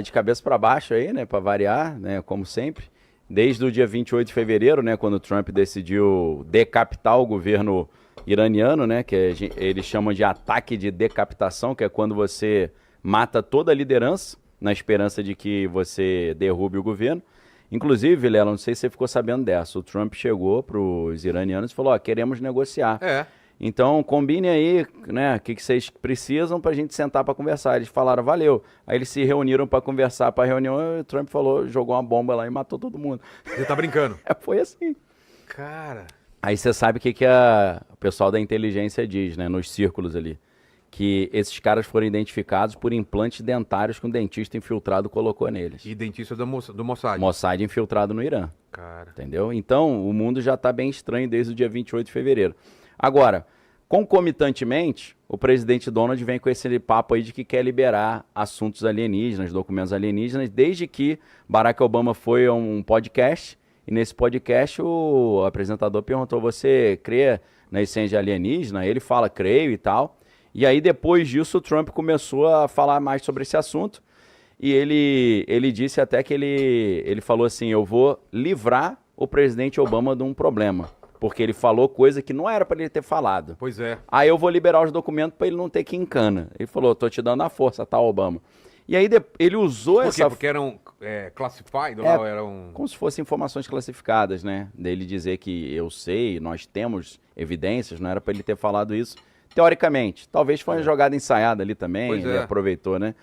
De cabeça para baixo aí, né, para variar, né, como sempre. Desde o dia 28 de fevereiro, né, quando o Trump decidiu decapitar o governo iraniano, né, que eles chamam de ataque de decapitação, que é quando você mata toda a liderança na esperança de que você derrube o governo. Inclusive, Vilela, não sei se você ficou sabendo dessa, o Trump chegou para os iranianos e falou, ó, queremos negociar. É. Então, combine aí, né, o que vocês precisam pra gente sentar pra conversar. Eles falaram, valeu. Aí eles se reuniram pra conversar pra reunião, e o Trump falou, jogou uma bomba lá e matou todo mundo. Você tá brincando? Foi assim. Cara. Aí você sabe o que o pessoal da inteligência diz, né, nos círculos ali. Que esses caras foram identificados por implantes dentários que um dentista infiltrado colocou neles. E dentista do Mossad. Mossad infiltrado no Irã. Cara. Entendeu? Então, o mundo já tá bem estranho desde o dia 28 de fevereiro. Agora, concomitantemente, o presidente Donald vem com esse papo aí de que quer liberar assuntos alienígenas, documentos alienígenas, desde que Barack Obama foi a um podcast, e nesse podcast o apresentador perguntou, você crê na existência alienígena? Ele fala, creio e tal. E aí depois disso o Trump começou a falar mais sobre esse assunto, e ele disse até que ele falou assim, eu vou livrar o presidente Obama de um problema. Porque ele falou coisa que não era para ele ter falado. Pois é. Aí eu vou liberar os documentos para ele não ter que encana. Ele falou, tô te dando a força, tá, Obama? E aí ele usou Por quê? essa... Porque eram classified lá, ou eram... Como se fossem informações classificadas, né? Dele dizer que eu sei, nós temos evidências, não era para ele ter falado isso. Teoricamente. Talvez foi uma jogada ensaiada ali também, Pois ele é. aproveitou, né?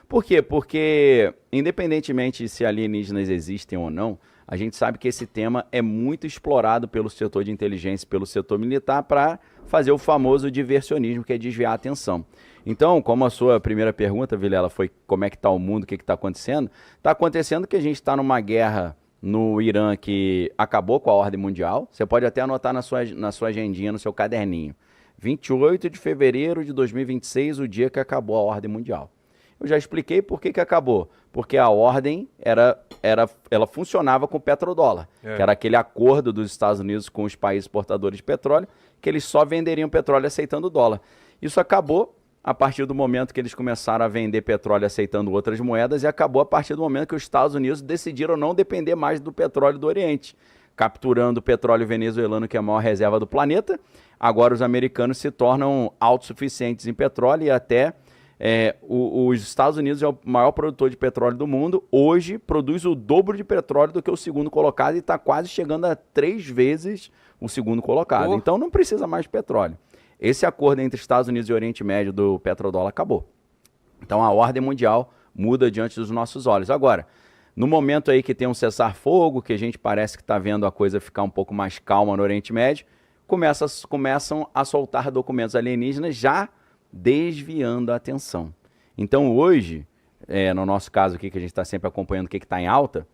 Por quê? Porque, independentemente de se alienígenas existem ou não, a gente sabe que esse tema é muito explorado pelo setor de inteligência, pelo setor militar, para fazer o famoso diversionismo, que é desviar a atenção. Então, como a sua primeira pergunta, Vilela, foi como é que está o mundo, o que está acontecendo? Está acontecendo que a gente está numa guerra no Irã que acabou com a ordem mundial. Você pode até anotar na sua agendinha, no seu caderninho. 28 de fevereiro de 2026, o dia que acabou a ordem mundial. Eu já expliquei por que acabou. Porque a ordem ela funcionava com o petrodólar, que era aquele acordo dos Estados Unidos com os países exportadores de petróleo, que eles só venderiam petróleo aceitando dólar. Isso acabou a partir do momento que eles começaram a vender petróleo aceitando outras moedas e acabou a partir do momento que os Estados Unidos decidiram não depender mais do petróleo do Oriente, capturando o petróleo venezuelano, que é a maior reserva do planeta. Agora os americanos se tornam autossuficientes em petróleo e até... os Estados Unidos é o maior produtor de petróleo do mundo, hoje produz o dobro de petróleo do que o segundo colocado e está quase chegando a 3 vezes o segundo colocado. Então não precisa mais de petróleo. Esse acordo entre Estados Unidos e Oriente Médio do petrodólar acabou. Então a ordem mundial muda diante dos nossos olhos. Agora, no momento aí que tem um cessar-fogo, que a gente parece que está vendo a coisa ficar um pouco mais calma no Oriente Médio, começam a soltar documentos alienígenas já desviando a atenção. Então hoje, no nosso caso aqui, que a gente está sempre acompanhando o que está em alta,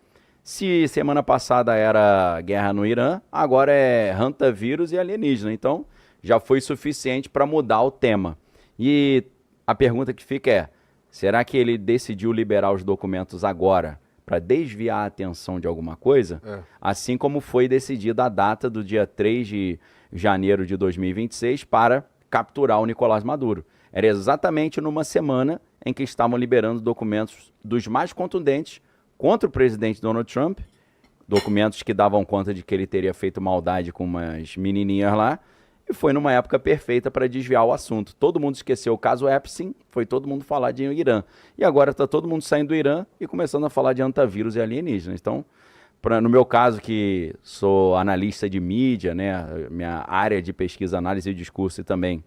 se semana passada era guerra no Irã, agora é hantavírus e alienígena. Então já foi suficiente para mudar o tema. E a pergunta que fica é, será que ele decidiu liberar os documentos agora para desviar a atenção de alguma coisa? Assim como foi decidida a data do dia 3 de janeiro de 2026 para capturar o Nicolás Maduro. Era exatamente numa semana em que estavam liberando documentos dos mais contundentes contra o presidente Donald Trump, documentos que davam conta de que ele teria feito maldade com umas menininhas lá, e foi numa época perfeita para desviar o assunto. Todo mundo esqueceu o caso Epstein, foi todo mundo falar de Irã. E agora está todo mundo saindo do Irã e começando a falar de antavírus e alienígenas. Então, no meu caso, que sou analista de mídia, né, minha área de pesquisa, análise e discurso e também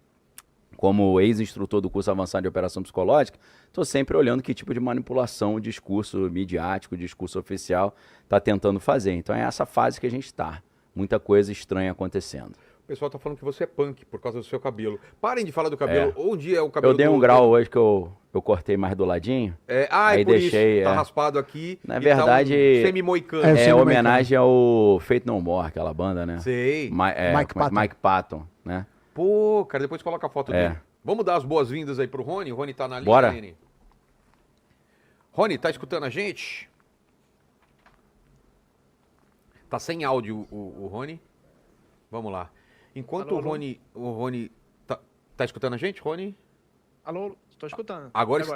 como ex-instrutor do curso avançado de operação psicológica, estou sempre olhando que tipo de manipulação o discurso midiático, o discurso oficial está tentando fazer. Então é essa fase que a gente está. Muita coisa estranha acontecendo. O pessoal tá falando que você é punk por causa do seu cabelo. Parem de falar do cabelo. Onde é o cabelo? Eu dei um grau hoje que eu cortei mais do ladinho. Aí por deixei, isso. Tá raspado aqui. Na verdade, tá semi-moicano. É homenagem ao Faith No More, aquela banda, né? Sei. Mike Patton, né? Pô, cara, depois coloca a foto dele. Vamos dar as boas-vindas aí pro Rony. O Rony tá na linha, Bora. Rony. Rony, tá escutando a gente? Tá sem áudio o Rony. Vamos lá. Enquanto alô, o Rony tá escutando a gente, Rony? Alô, Estou escutando. Agora Tá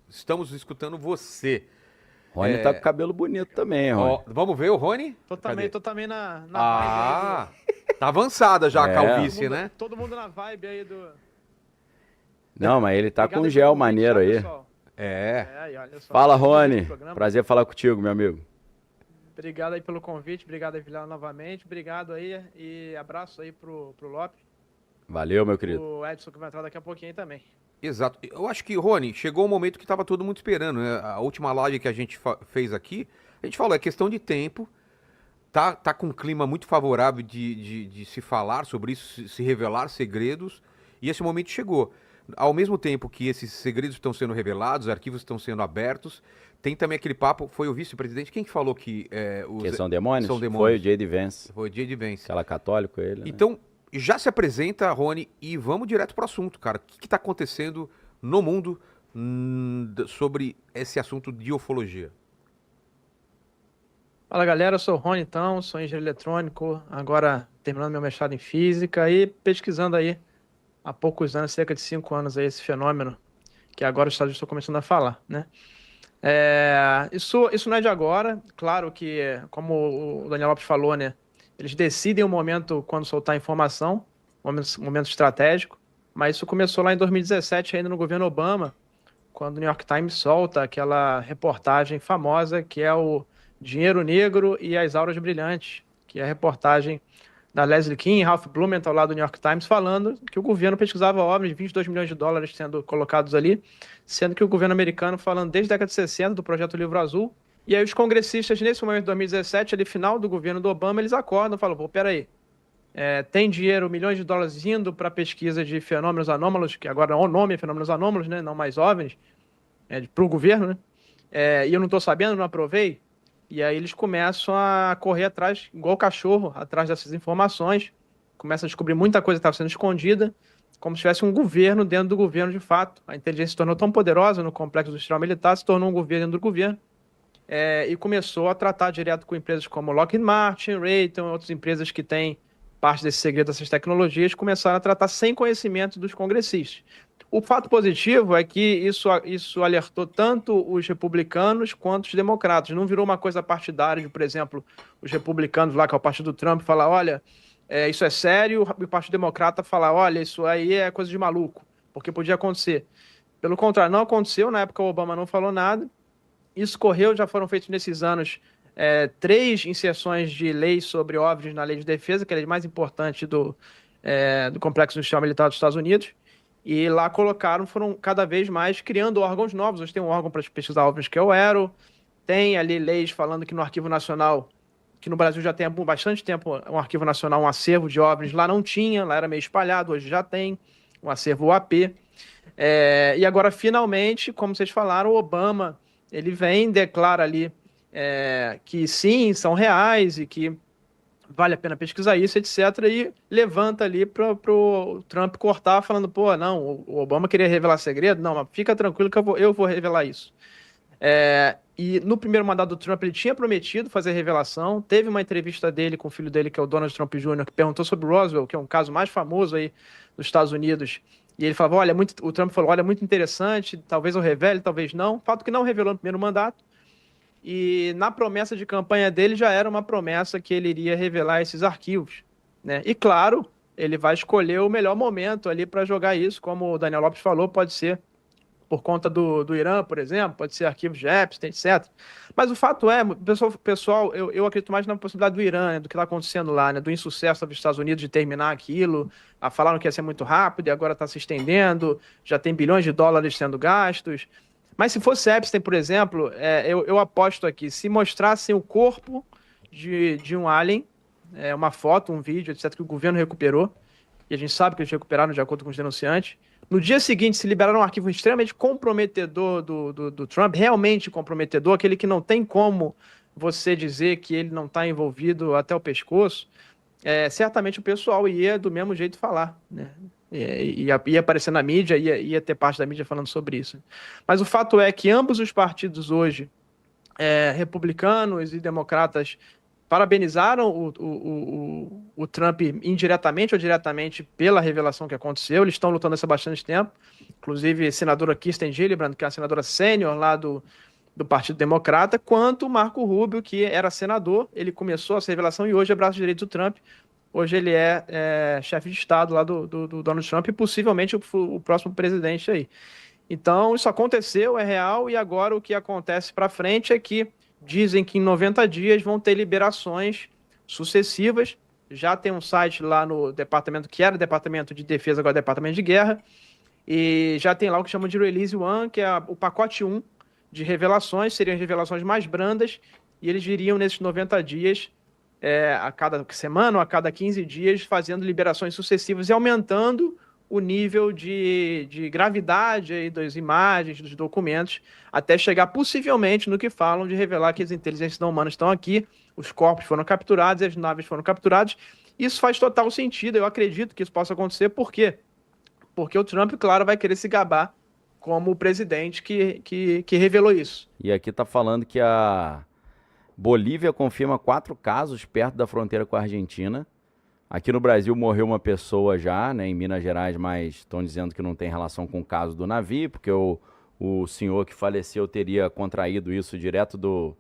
estamos escutando você. Rony tá com cabelo bonito também, Rony. Vamos ver o Rony? Tô também na vibe tá avançada já a calvície, né? Todo mundo na vibe aí do... Não, mas ele tá Obrigado com um gel maneiro aí. pessoal. Olha só, Fala, Rony. Prazer falar contigo, meu amigo. Obrigado aí pelo convite, obrigado aí, Vilela, novamente. Obrigado aí e abraço aí pro Lopes. Valeu, meu querido. O Edson que vai entrar daqui a pouquinho também. Exato. Eu acho que, Rony, chegou o momento que estava todo mundo esperando, né? A última live que a gente fez aqui, a gente falou, é questão de tempo, tá com um clima muito favorável de se falar sobre isso, se revelar segredos, e esse momento chegou. Ao mesmo tempo que esses segredos estão sendo revelados, arquivos estão sendo abertos, tem também aquele papo, foi o vice-presidente, quem que falou que... que são demônios? São demônios? Foi o J.D. Vance. Foi o J.D. Vance. Aquela católico, ele, né? Então, já se apresenta, Rony, e vamos direto pro assunto, cara. O que está acontecendo no mundo sobre esse assunto de ufologia? Fala, galera, eu sou o Rony, então, sou engenheiro eletrônico, agora terminando meu mestrado em física e pesquisando aí há poucos anos, cerca de 5 anos, aí, esse fenômeno que agora os Estados Unidos estão começando a falar, né? Isso não é de agora, claro que, como o Daniel Lopes falou, né? Eles decidem o momento quando soltar informação, momento estratégico, mas isso começou lá em 2017, ainda no governo Obama, quando o New York Times solta aquela reportagem famosa que é o Dinheiro Negro e as Auras Brilhantes, que é a reportagem da Leslie Kean e Ralph Blumenthal lá do New York Times falando que o governo pesquisava OVNIs, 22 milhões de dólares sendo colocados ali, sendo que o governo americano falando desde a década de 60 do Projeto Livro Azul. E aí os congressistas, nesse momento de 2017, ali final do governo do Obama, eles acordam e falam, pô, peraí, tem dinheiro, milhões de dólares indo para pesquisa de fenômenos anômalos, que agora o nome é fenômenos anômalos, né, não mais OVNIs, para o governo, né, e eu não estou sabendo, não aprovei. E aí eles começam a correr atrás, igual cachorro, atrás dessas informações, começam a descobrir muita coisa que estava sendo escondida, como se tivesse um governo dentro do governo de fato. A inteligência se tornou tão poderosa no complexo industrial militar, se tornou um governo dentro do governo, e começou a tratar direto com empresas como Lockheed Martin, Raytheon, outras empresas que têm parte desse segredo dessas tecnologias, começaram a tratar sem conhecimento dos congressistas. O fato positivo é que isso alertou tanto os republicanos quanto os democratas. Não virou uma coisa partidária de, por exemplo, os republicanos lá, que é o partido do Trump, falar, olha, isso é sério, e o partido democrata falar, olha, isso aí é coisa de maluco, porque podia acontecer. Pelo contrário, não aconteceu, na época o Obama não falou nada, isso correu, já foram feitos nesses anos 3 inserções de leis sobre OVNIs na Lei de Defesa, que é a lei mais importante do Complexo Industrial Militar dos Estados Unidos, e lá foram cada vez mais criando órgãos novos. Hoje tem um órgão para pesquisar OVNIs que é o AERO, tem ali leis falando que no Arquivo Nacional, que no Brasil já tem há bastante tempo um Arquivo Nacional, um acervo de OVNIs, lá não tinha, lá era meio espalhado, hoje já tem um acervo UAP. E agora, finalmente, como vocês falaram, o Obama, ele vem, declara ali que sim, são reais e que vale a pena pesquisar isso, etc. E levanta ali para o Trump cortar, falando, pô, não, o Obama queria revelar segredo? Não, mas fica tranquilo que eu vou revelar isso. E no primeiro mandato do Trump, ele tinha prometido fazer a revelação. Teve uma entrevista dele com o filho dele, que é o Donald Trump Jr., que perguntou sobre Roswell, que é um caso mais famoso aí dos Estados Unidos. E ele falava, o Trump falou, olha, muito interessante, talvez eu revele, talvez não. Fato que não revelou no primeiro mandato. E na promessa de campanha dele já era uma promessa que ele iria revelar esses arquivos, né? E claro, ele vai escolher o melhor momento ali para jogar isso, como o Daniel Lopes falou, pode ser por conta do Irã, por exemplo, pode ser arquivos de Epstein, etc. Mas o fato é, pessoal, eu acredito mais na possibilidade do Irã, né, do que está acontecendo lá, né, do insucesso dos Estados Unidos de terminar aquilo, falaram que ia ser muito rápido e agora está se estendendo, já tem bilhões de dólares sendo gastos. Mas se fosse Epstein, por exemplo, eu aposto aqui, se mostrassem o corpo de um alien, uma foto, um vídeo, etc., que o governo recuperou, e a gente sabe que eles recuperaram de acordo com os denunciantes, no dia seguinte se liberaram um arquivo extremamente comprometedor do Trump, realmente comprometedor, aquele que não tem como você dizer que ele não está envolvido até o pescoço, certamente o pessoal ia do mesmo jeito falar, né? Ia aparecer na mídia, ia ter parte da mídia falando sobre isso. Mas o fato é que ambos os partidos hoje, republicanos e democratas, parabenizaram o Trump indiretamente ou diretamente pela revelação que aconteceu. Eles estão lutando isso há bastante tempo. Inclusive, a senadora Kirsten Gillibrand, que é a senadora sênior lá do Partido Democrata, quanto o Marco Rubio, que era senador. Ele começou essa revelação e hoje é braço direito do Trump. Hoje ele é chefe de Estado lá do Donald Trump e possivelmente o próximo presidente aí. Então, isso aconteceu, é real, e agora o que acontece para frente é que dizem que em 90 dias vão ter liberações sucessivas. Já tem um site lá no departamento, que era Departamento de Defesa, agora é Departamento de Guerra, e já tem lá o que chamam de Release 1, que é o pacote 1 de revelações, seriam as revelações mais brandas, e eles viriam nesses 90 dias, a cada semana ou a cada 15 dias, fazendo liberações sucessivas e aumentando o nível de gravidade aí das imagens, dos documentos, até chegar possivelmente no que falam de revelar que as inteligências não humanas estão aqui, os corpos foram capturados, as naves foram capturadas. Isso faz total sentido, eu acredito que isso possa acontecer. Por quê? Porque o Trump, claro, vai querer se gabar como o presidente que revelou isso. E aqui tá falando que a Bolívia confirma 4 casos perto da fronteira com a Argentina. Aqui no Brasil morreu uma pessoa já, né, em Minas Gerais, mas estão dizendo que não tem relação com o caso do navio, porque o senhor que faleceu teria contraído isso direto do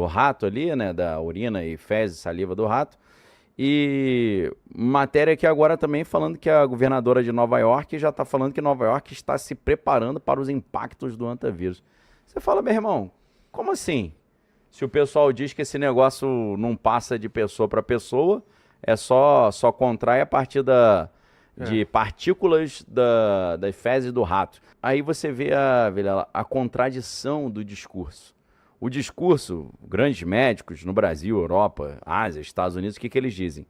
rato ali, né, da urina e fezes, saliva do rato. E matéria aqui agora também falando que a governadora de Nova York já está falando que Nova York está se preparando para os impactos do hantavirus. Você fala, meu irmão, como assim? Se o pessoal diz que esse negócio não passa de pessoa para pessoa, é só contrai a partir de partículas das fezes do rato. Aí você vê a contradição do discurso. O discurso, grandes médicos no Brasil, Europa, Ásia, Estados Unidos, o que eles dizem?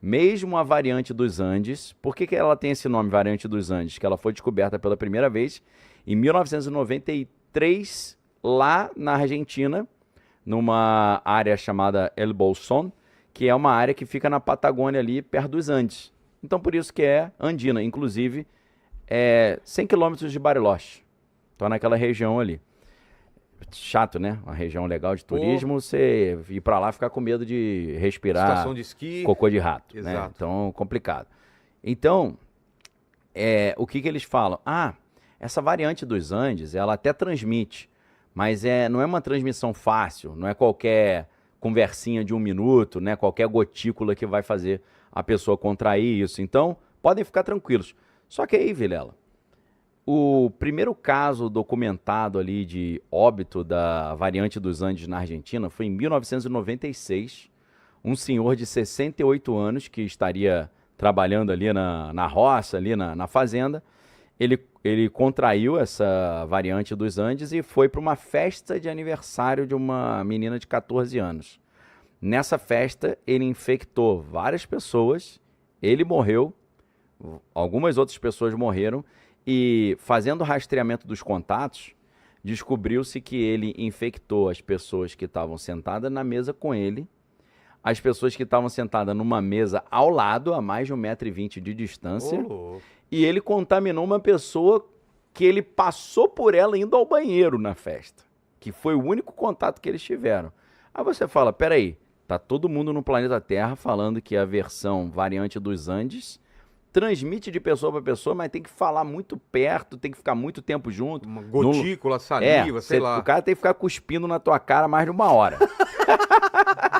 Mesmo a variante dos Andes, por que ela tem esse nome, variante dos Andes? Que ela foi descoberta pela primeira vez em 1993, lá na Argentina, numa área chamada El Bolsón, que é uma área que fica na Patagônia ali, perto dos Andes. Então, por isso que é andina. Inclusive, 100 quilômetros de Bariloche. Então, naquela região ali. Chato, né? Uma região legal de turismo, você ir pra lá ficar com medo de respirar estação de esqui, cocô de rato. exato. Né? Então, complicado. Então, o que eles falam? Essa variante dos Andes, ela até transmite, mas não é uma transmissão fácil, não é qualquer conversinha de 1 minuto, né? Qualquer gotícula que vai fazer a pessoa contrair isso. Então, podem ficar tranquilos. Só que aí, Vilela, o primeiro caso documentado ali de óbito da variante dos Andes na Argentina foi em 1996. Um senhor de 68 anos que estaria trabalhando ali na roça, ali na fazenda, ele contraiu essa variante dos Andes e foi para uma festa de aniversário de uma menina de 14 anos. Nessa festa, ele infectou várias pessoas, ele morreu, algumas outras pessoas morreram, e fazendo o rastreamento dos contatos, descobriu-se que ele infectou as pessoas que estavam sentadas na mesa com ele, as pessoas que estavam sentadas numa mesa ao lado, a mais de 1,20 m de distância, e ele contaminou uma pessoa que ele passou por ela indo ao banheiro na festa, que foi o único contato que eles tiveram. Aí você fala, peraí, tá todo mundo no planeta Terra falando que a versão variante dos Andes transmite de pessoa para pessoa, mas tem que falar muito perto, tem que ficar muito tempo junto. Uma gotícula, saliva, sei lá. O cara tem que ficar cuspindo na tua cara mais de 1 hora.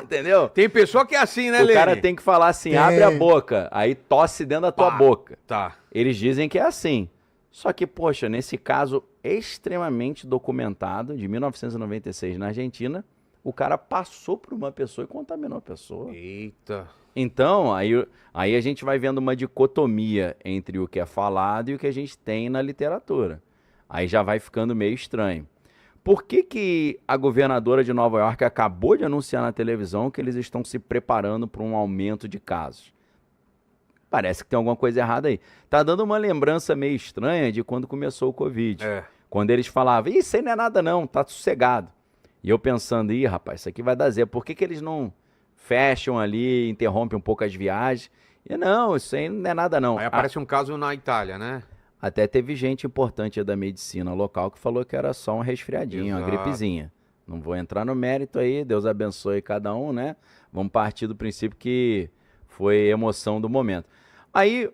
Entendeu? Tem pessoa que é assim, né, O Lene? cara tem que falar assim, abre a boca, aí tosse dentro da tua boca. Tá. Eles dizem que é assim. Só que, poxa, nesse caso extremamente documentado, de 1996 na Argentina, o cara passou por uma pessoa e contaminou a pessoa. Eita. Então, aí a gente vai vendo uma dicotomia entre o que é falado e o que a gente tem na literatura. Aí já vai ficando meio estranho. Por que a governadora de Nova York acabou de anunciar na televisão que eles estão se preparando para um aumento de casos? Parece que tem alguma coisa errada aí. Tá dando uma lembrança meio estranha de quando começou o Covid. Quando eles falavam, isso aí não é nada não, tá sossegado. E eu pensando, rapaz, isso aqui vai dar zero. Por que eles não fecham ali, interrompem um pouco as viagens? E não, isso aí não é nada não. Aí aparece um caso na Itália, né? Até teve gente importante da medicina local que falou que era só um resfriadinho, uma gripezinha. Não vou entrar no mérito aí, Deus abençoe cada um, né? Vamos partir do princípio que foi emoção do momento. Aí,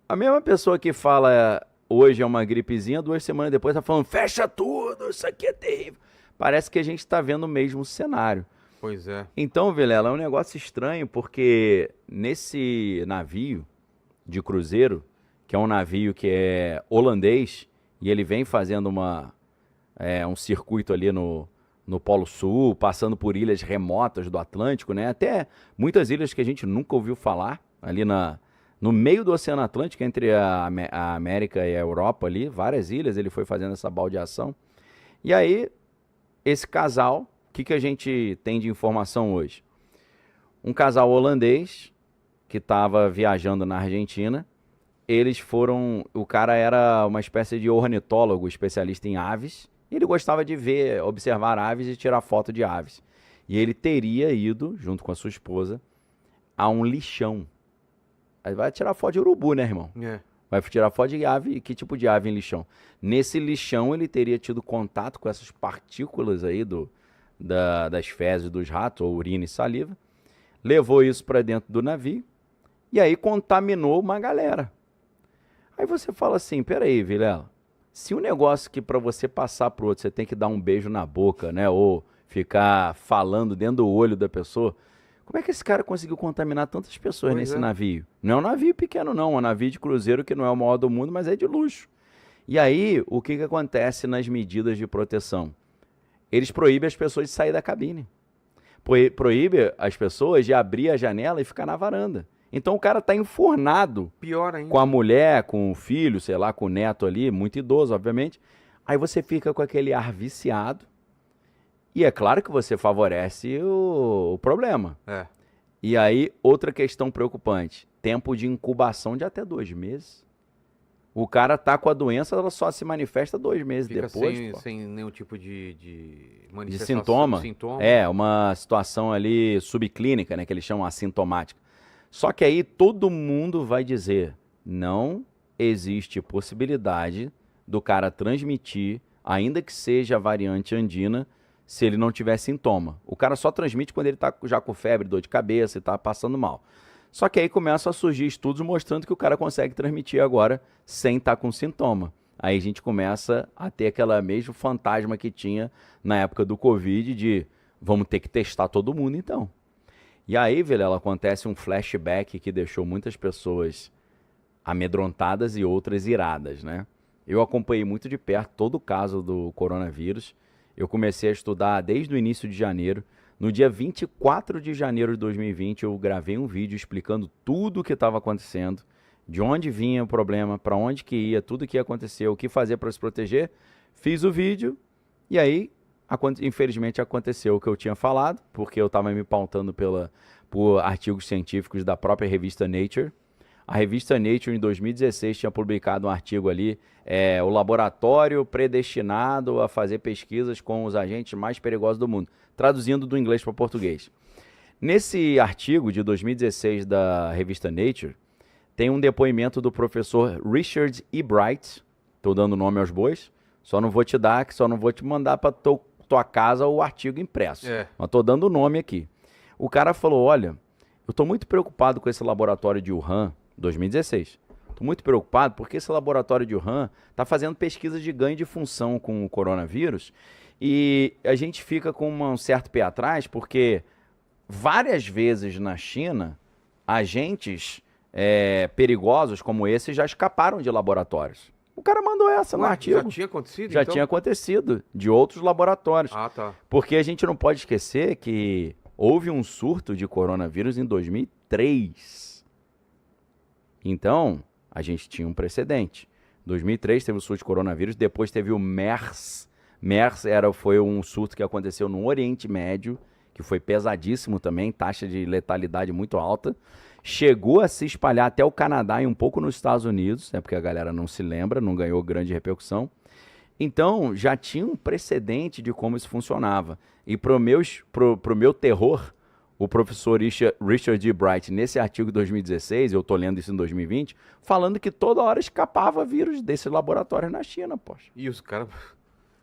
a mesma pessoa que fala hoje é uma gripezinha, 2 semanas depois tá falando fecha tudo, isso aqui é terrível. Parece que a gente tá vendo o mesmo cenário. Pois é. Então, Vilela, é um negócio estranho, porque nesse navio de cruzeiro, que é um navio que é holandês, e ele vem fazendo um circuito ali no Polo Sul, passando por ilhas remotas do Atlântico, né? Até muitas ilhas que a gente nunca ouviu falar, ali no meio do Oceano Atlântico, entre a América e a Europa ali, várias ilhas, ele foi fazendo essa baldeação. E aí, esse casal, o que a gente tem de informação hoje? Um casal holandês que estava viajando na Argentina, o cara era uma espécie de ornitólogo, especialista em aves, e ele gostava de observar aves e tirar foto de aves. E ele teria ido, junto com a sua esposa, a um lixão. Aí vai tirar foto de urubu, né, irmão? É. Vai tirar foto de ave, que tipo de ave em lixão? Nesse lixão ele teria tido contato com essas partículas aí das fezes dos ratos, ou urina e saliva, levou isso para dentro do navio, e aí contaminou uma galera. Aí você fala assim, peraí, Vilela, se um negócio que para você passar pro outro, você tem que dar um beijo na boca, né, ou ficar falando dentro do olho da pessoa, como é que esse cara conseguiu contaminar tantas pessoas nesse navio? Não é um navio pequeno não, é um navio de cruzeiro que não é o maior do mundo, mas é de luxo. E aí, o que acontece nas medidas de proteção? Eles proíbem as pessoas de sair da cabine. Proíbe as pessoas de abrir a janela e ficar na varanda. Então o cara tá enfornado. Pior ainda. Com a mulher, com o filho, sei lá, com o neto ali, muito idoso, obviamente. Aí você fica com aquele ar viciado. E é claro que você favorece o problema. É. E aí, outra questão preocupante. Tempo de incubação de até 2 meses. O cara tá com a doença, ela só se manifesta 2 meses Fica depois. sem nenhum tipo de De manifestação. sintoma. É, uma situação ali subclínica, né? Que eles chamam assintomática. Só que aí todo mundo vai dizer, não existe possibilidade do cara transmitir, ainda que seja a variante andina, se ele não tiver sintoma. O cara só transmite quando ele tá já com febre, dor de cabeça e tá passando mal. Só que aí começam a surgir estudos mostrando que o cara consegue transmitir agora sem estar com sintoma. Aí a gente começa a ter aquela mesmo fantasma que tinha na época do Covid de vamos ter que testar todo mundo então. E aí, Vilela, acontece um flashback que deixou muitas pessoas amedrontadas e outras iradas, né? Eu acompanhei muito de perto todo o caso do coronavírus. Eu comecei a estudar desde o início de janeiro. No dia 24 de janeiro de 2020, eu gravei um vídeo explicando tudo o que estava acontecendo, de onde vinha o problema, para onde que ia, tudo o que ia acontecer, o que fazer para se proteger. Fiz o vídeo e aí, infelizmente, aconteceu o que eu tinha falado, porque eu estava me pautando por artigos científicos da própria revista Nature. A revista Nature, em 2016, tinha publicado um artigo ali, o laboratório predestinado a fazer pesquisas com os agentes mais perigosos do mundo, traduzindo do inglês para português. Nesse artigo de 2016 da revista Nature, tem um depoimento do professor Richard E. Bright, estou dando nome aos bois, só não vou te mandar para tua casa o artigo impresso, mas estou dando o nome aqui. O cara falou, olha, eu estou muito preocupado com esse laboratório de Wuhan, 2016. Estou muito preocupado porque esse laboratório de Wuhan está fazendo pesquisas de ganho de função com o coronavírus e a gente fica com um certo pé atrás porque várias vezes na China, agentes perigosos como esse já escaparam de laboratórios. O cara mandou essa no artigo. Já tinha acontecido, Já tinha acontecido, de outros laboratórios. Ah, tá. Porque a gente não pode esquecer que houve um surto de coronavírus em 2003. Então, a gente tinha um precedente. Em 2003 teve o surto de coronavírus, depois teve o MERS. MERS foi um surto que aconteceu no Oriente Médio, que foi pesadíssimo também, taxa de letalidade muito alta. Chegou a se espalhar até o Canadá e um pouco nos Estados Unidos, porque a galera não se lembra, não ganhou grande repercussão. Então, já tinha um precedente de como isso funcionava. E pro meu terror, o professor Richard E. Bright, nesse artigo de 2016, eu estou lendo isso em 2020, falando que toda hora escapava vírus desse laboratório na China, poxa. E os caras...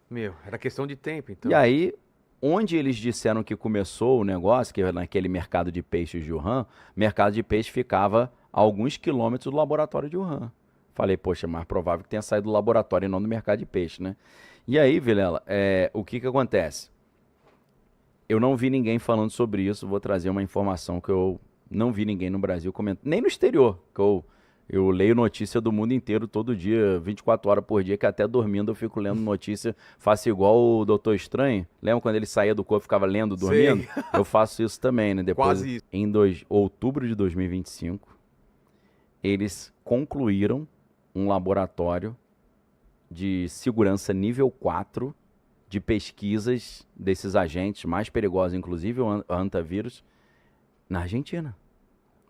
Meu, era questão de tempo, então. E aí, onde eles disseram que começou o negócio, que era naquele mercado de peixes de Wuhan, mercado de peixe ficava a alguns quilômetros do laboratório de Wuhan. Falei, poxa, é mais provável que tenha saído do laboratório e não do mercado de peixe, né? E aí, Vilela, o que acontece? Eu não vi ninguém falando sobre isso, vou trazer uma informação que eu não vi ninguém no Brasil comentando, nem no exterior, que eu leio notícia do mundo inteiro todo dia, 24 horas por dia, que até dormindo eu fico lendo notícia, faço igual o Doutor Estranho. Lembra quando ele saía do corpo e ficava lendo, dormindo? Sei. Eu faço isso também, né? Depois, Quase isso. em outubro de 2025, eles concluíram um laboratório de segurança nível 4 de pesquisas desses agentes mais perigosos, inclusive o hantavírus, na Argentina.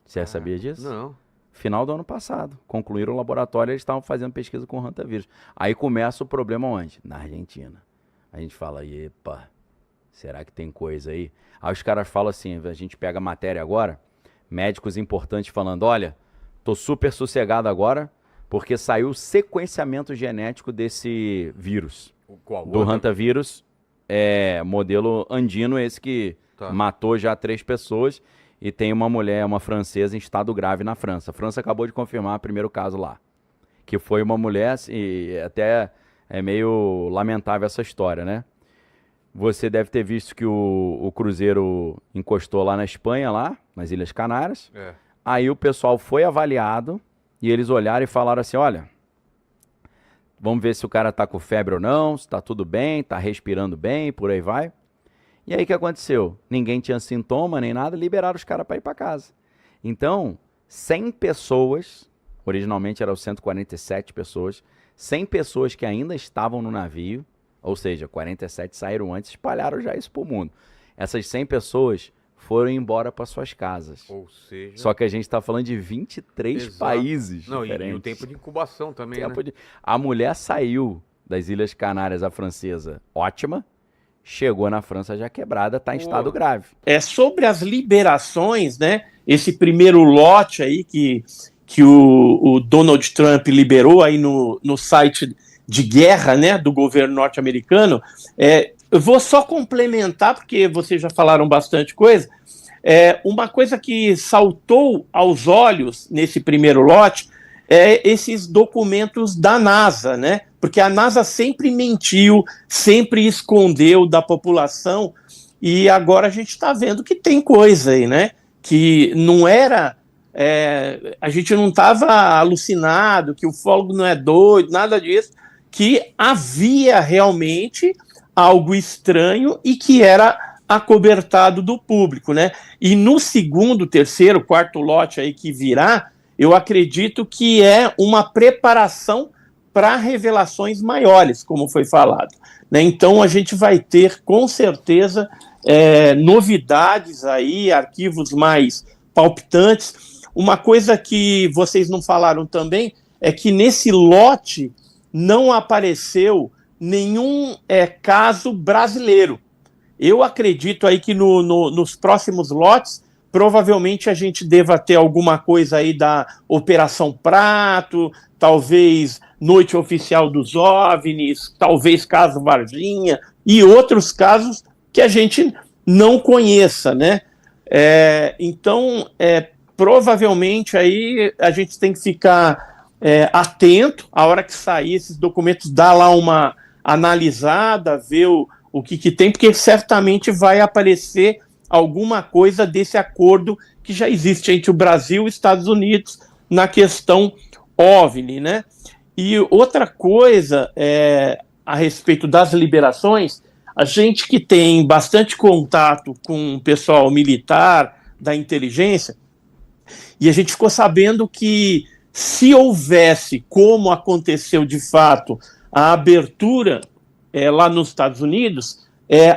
Você sabia disso? Não. Final do ano passado. Concluíram o laboratório e eles estavam fazendo pesquisa com o hantavírus. Aí começa o problema onde? Na Argentina. A gente fala, epa, será que tem coisa aí? Aí os caras falam assim, a gente pega a matéria agora, médicos importantes falando, olha, tô super sossegado agora, porque saiu o sequenciamento genético desse vírus. Qual? Do hantavírus, modelo andino, esse que matou já 3 pessoas, e tem uma mulher, uma francesa, em estado grave na França. A França acabou de confirmar o primeiro caso lá, que foi uma mulher, e até é meio lamentável essa história, né? Você deve ter visto que o cruzeiro encostou lá na Espanha, lá, nas Ilhas Canárias. Aí o pessoal foi avaliado, e eles olharam e falaram assim, olha, vamos ver se o cara tá com febre ou não, se tá tudo bem, tá respirando bem, por aí vai. E aí o que aconteceu? Ninguém tinha sintoma nem nada, liberaram os caras para ir para casa. Então, 100 pessoas, originalmente eram 147 pessoas, 100 pessoas que ainda estavam no navio, ou seja, 47 saíram antes, espalharam já isso pro mundo. Essas 100 pessoas foram embora para suas casas. Ou seja... Só que a gente está falando de 23 países diferentes. E o tempo de incubação também, né? A mulher saiu das Ilhas Canárias, a francesa, ótima, chegou na França já quebrada, está em estado grave. Sobre as liberações, né? Esse primeiro lote aí que o Donald Trump liberou aí no site de guerra, né, do governo norte-americano, eu vou só complementar, porque vocês já falaram bastante coisa. Uma coisa que saltou aos olhos nesse primeiro lote esses documentos da NASA, né? Porque a NASA sempre mentiu, sempre escondeu da população, e agora a gente está vendo que tem coisa aí, né? Que não era... a gente não estava alucinado, que o ufólogo não é doido, nada disso, que havia realmente algo estranho e que era acobertado do público, né? E no segundo, terceiro, quarto lote aí que virá, eu acredito que é uma preparação para revelações maiores, como foi falado, né? Então a gente vai ter, com certeza, novidades aí, arquivos mais palpitantes. Uma coisa que vocês não falaram também é que nesse lote não apareceu nenhum caso brasileiro. Eu acredito aí que nos próximos lotes, provavelmente a gente deva ter alguma coisa aí da Operação Prato, talvez Noite Oficial dos OVNIs, talvez caso Varginha, e outros casos que a gente não conheça, né? Então, provavelmente aí a gente tem que ficar atento, a hora que sair esses documentos, dar lá uma analisada, ver o que tem, porque certamente vai aparecer alguma coisa desse acordo que já existe entre o Brasil e os Estados Unidos na questão OVNI, né? E outra coisa a respeito das liberações, a gente que tem bastante contato com o pessoal militar, da inteligência, e a gente ficou sabendo que se houvesse, como aconteceu de fato, a abertura lá nos Estados Unidos,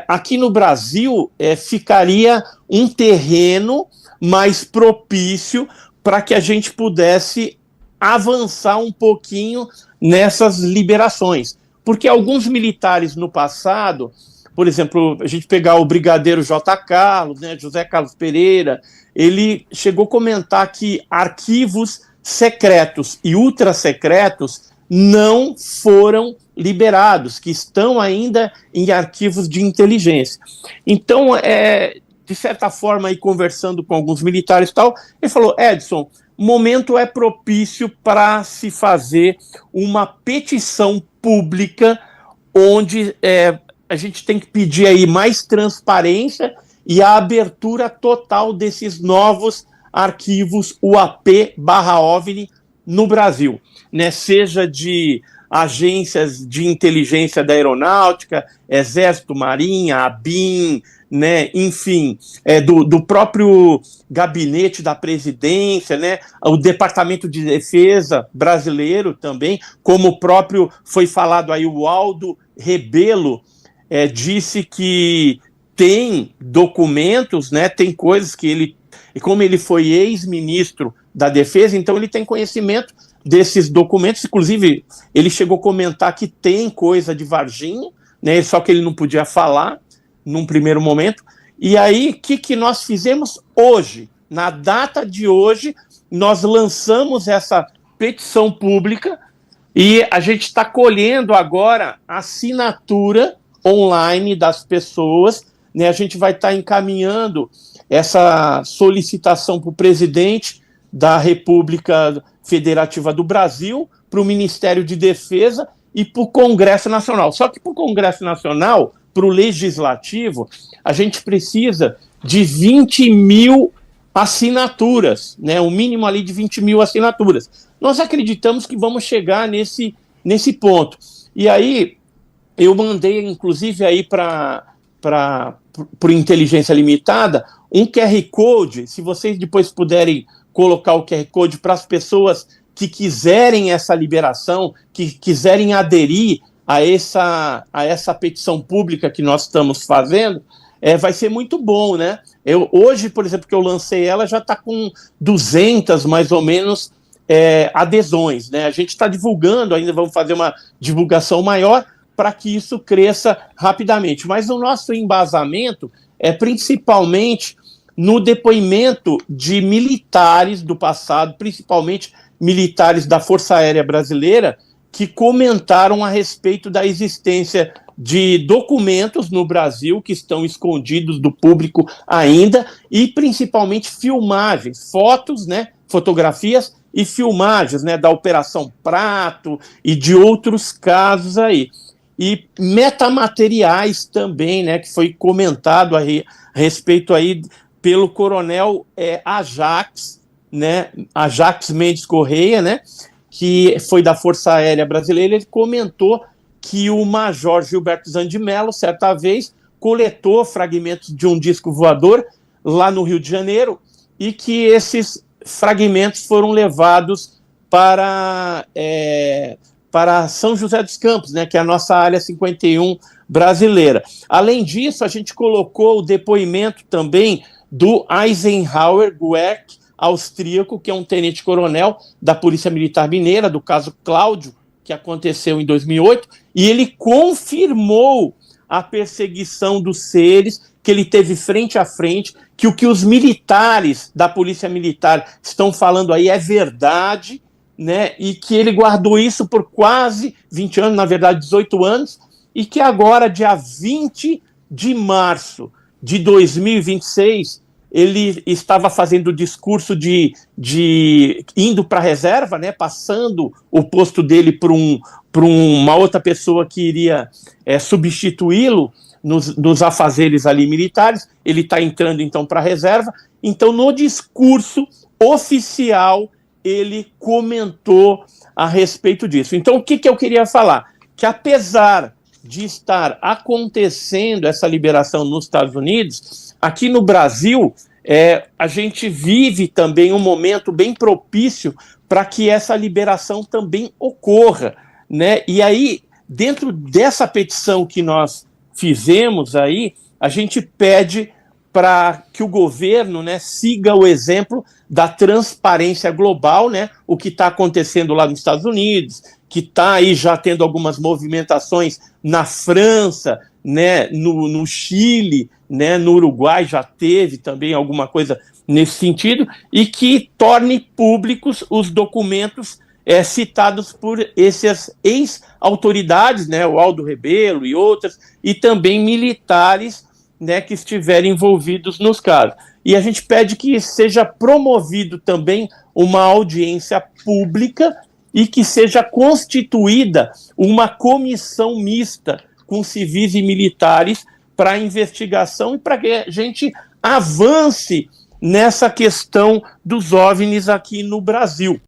aqui no Brasil ficaria um terreno mais propício para que a gente pudesse avançar um pouquinho nessas liberações. Porque alguns militares no passado, por exemplo, a gente pegar o brigadeiro J. Carlos, né, José Carlos Pereira, ele chegou a comentar que arquivos secretos e ultrasecretos não foram liberados, que estão ainda em arquivos de inteligência. Então, de certa forma, aí, conversando com alguns militares e tal, ele falou, Edson, o momento é propício para se fazer uma petição pública onde a gente tem que pedir aí mais transparência e a abertura total desses novos arquivos UAP/OVNI no Brasil, né? Seja de agências de inteligência da aeronáutica, Exército, Marinha, ABIN, né? Enfim, do próprio gabinete da presidência, né? O Departamento de Defesa brasileiro também, como o próprio foi falado aí, o Aldo Rebelo disse que tem documentos, né? Tem coisas que ele, e como ele foi ex-ministro da Defesa, então ele tem conhecimento desses documentos, inclusive ele chegou a comentar que tem coisa de Varginha, né? Só que ele não podia falar num primeiro momento. E aí, o que nós fizemos hoje? Na data de hoje, nós lançamos essa petição pública e a gente está colhendo agora a assinatura online das pessoas, né? A gente vai estar encaminhando essa solicitação para o presidente da República Federativa do Brasil, para o Ministério de Defesa e para o Congresso Nacional. Só que para o Congresso Nacional, para o Legislativo, a gente precisa de 20 mil assinaturas, né? O mínimo ali de 20 mil assinaturas. Nós acreditamos que vamos chegar nesse ponto. E aí, eu mandei, inclusive, aí para Inteligência Limitada, um QR Code, se vocês depois puderem colocar o QR Code para as pessoas que quiserem essa liberação, que quiserem aderir a essa petição pública que nós estamos fazendo, vai ser muito bom, né? Hoje, por exemplo, que eu lancei ela, já está com 200, mais ou menos, adesões, né? A gente está divulgando, ainda vamos fazer uma divulgação maior para que isso cresça rapidamente. Mas o nosso embasamento é principalmente no depoimento de militares do passado, principalmente militares da Força Aérea Brasileira, que comentaram a respeito da existência de documentos no Brasil que estão escondidos do público ainda, e principalmente filmagens, fotos, né, fotografias e filmagens, né, da Operação Prato e de outros casos aí. E metamateriais também, né, que foi comentado a respeito aí pelo coronel Ajax, né, Ajax Mendes Correia, né, que foi da Força Aérea Brasileira. Ele comentou que o Major Gilberto Zanni de Mello, certa vez, coletou fragmentos de um disco voador lá no Rio de Janeiro e que esses fragmentos foram levados para São José dos Campos, né, que é a nossa área 51 brasileira. Além disso, a gente colocou o depoimento também do Eisenhower Guerck, austríaco, que é um tenente-coronel da Polícia Militar Mineira, do caso Cláudio, que aconteceu em 2008, e ele confirmou a perseguição dos seres, que ele teve frente a frente, que o que os militares da Polícia Militar estão falando aí é verdade, né, e que ele guardou isso por quase 20 anos, na verdade 18 anos, e que agora, dia 20 de março de 2026, ele estava fazendo o discurso de indo para a reserva, né, passando o posto dele para uma outra pessoa que iria substituí-lo nos afazeres ali militares. Ele está entrando então para a reserva. Então, no discurso oficial, ele comentou a respeito disso. Então, o que eu queria falar? Que apesar de estar acontecendo essa liberação nos Estados Unidos, aqui no Brasil, a gente vive também um momento bem propício para que essa liberação também ocorra, né? E aí, dentro dessa petição que nós fizemos aí, a gente pede para que o governo, né, siga o exemplo da transparência global, né, o que está acontecendo lá nos Estados Unidos, que está aí já tendo algumas movimentações na França, né, no Chile, né, no Uruguai já teve também alguma coisa nesse sentido, e que torne públicos os documentos citados por essas ex-autoridades, né, o Aldo Rebelo e outras, e também militares, né, que estiverem envolvidos nos casos. E a gente pede que seja promovido também uma audiência pública e que seja constituída uma comissão mista com civis e militares para investigação e para que a gente avance nessa questão dos OVNIs aqui no Brasil.